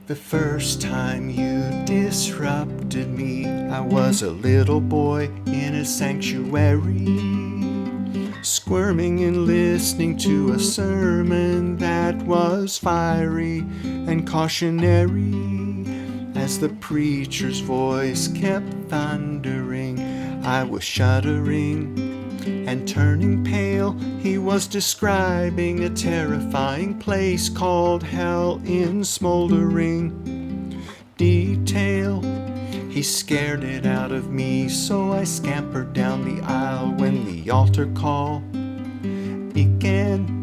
The first time you disrupted me, I was a little boy in a sanctuary, squirming and listening to a sermon that was fiery and cautionary. As the preacher's voice kept thundering, I was shuddering and turning pale. He was describing a terrifying place called hell in smoldering detail. He scared it out of me, so I scampered down the aisle when the altar call began.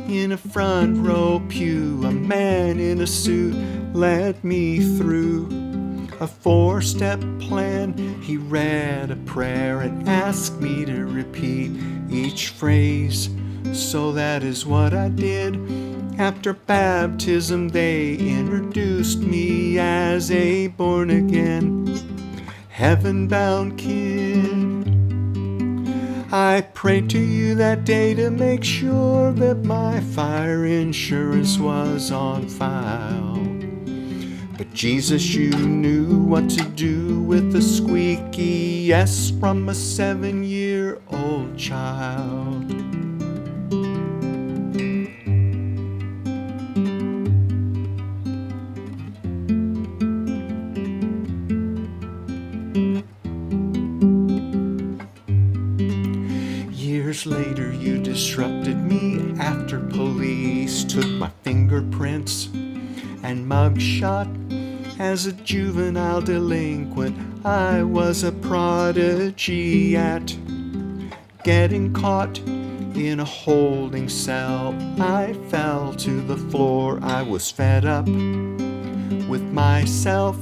In a front row pew, a man in a suit led me through a 4-step plan. He read a prayer and asked me to repeat each phrase. So that is what I did. After baptism, they introduced me as a born-again, heaven-bound kid. I prayed to you that day to make sure that my fire insurance was on file. But Jesus, you knew what to do with a squeaky yes from a 7-year-old child. Years later, you disrupted me after police took my fingerprints and mugshot. As a juvenile delinquent, I was a prodigy at getting caught in a holding cell. I fell to the floor. I was fed up with myself.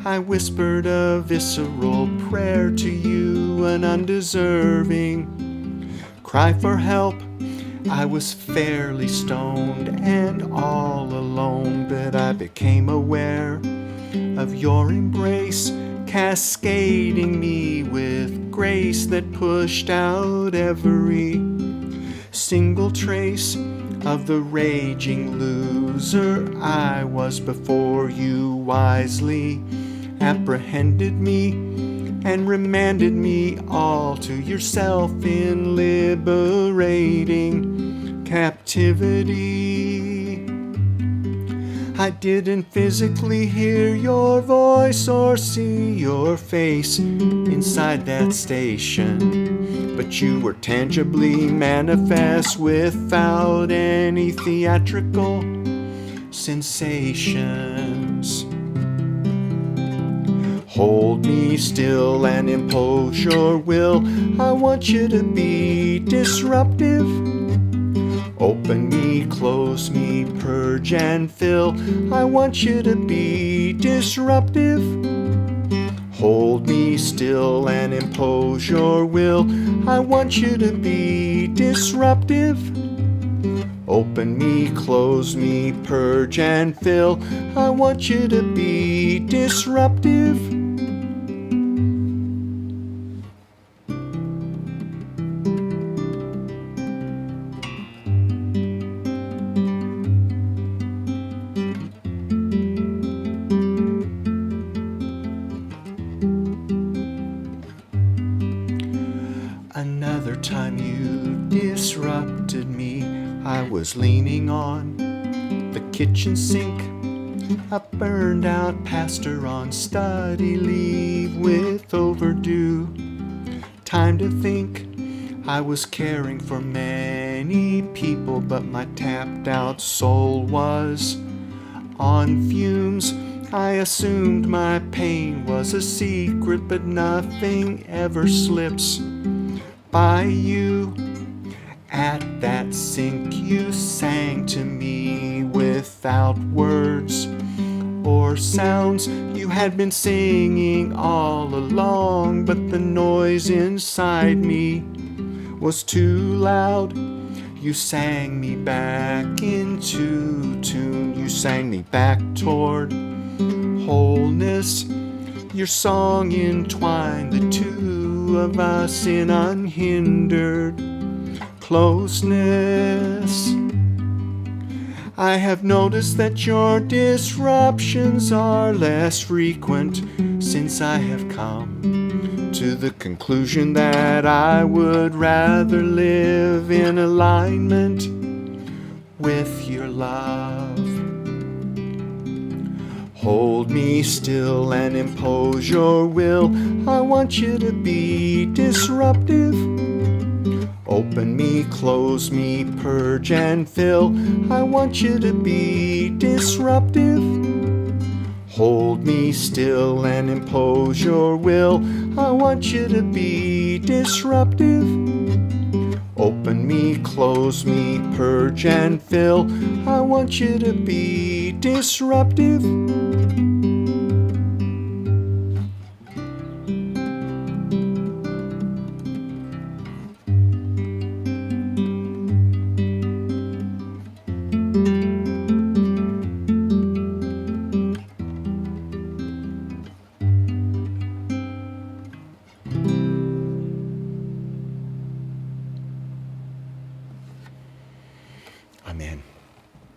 I whispered a visceral prayer to you, an undeserving cry for help. I was fairly stoned and all alone, but I became aware of your embrace, cascading me with grace that pushed out every single trace of the raging loser I was before you wisely apprehended me and remanded me all to yourself in liberating captivity. I didn't physically hear your voice or see your face inside that station, but you were tangibly manifest without any theatrical sensations. Hold me still and impose your will. I want you to be disruptive. Open me, close me, purge and fill. I want you to be disruptive. Hold me still and impose your will. I want you to be disruptive. Open me, close me, purge and fill. I want you to be disruptive. Another time you disrupted me, I was leaning on the kitchen sink, a burned out pastor on study leave with overdue time to think. I was caring for many people, but my tapped out soul was on fumes. I assumed my pain was a secret, but nothing ever slips by you. At that sink you sang to me without words or sounds. You had been singing all along, but the noise inside me was too loud. You sang me back into tune. You sang me back toward wholeness. Your song entwined the two of us in unhindered closeness. I have noticed that your disruptions are less frequent since I have come to the conclusion that I would rather live in alignment with your love. Hold me still and impose your will. I want you to be disruptive. Open me, close me, purge and fill. I want you to be disruptive. Hold me still and impose your will. I want you to be disruptive. Open me, close me, purge and fill. I want you to be disruptive. Amen.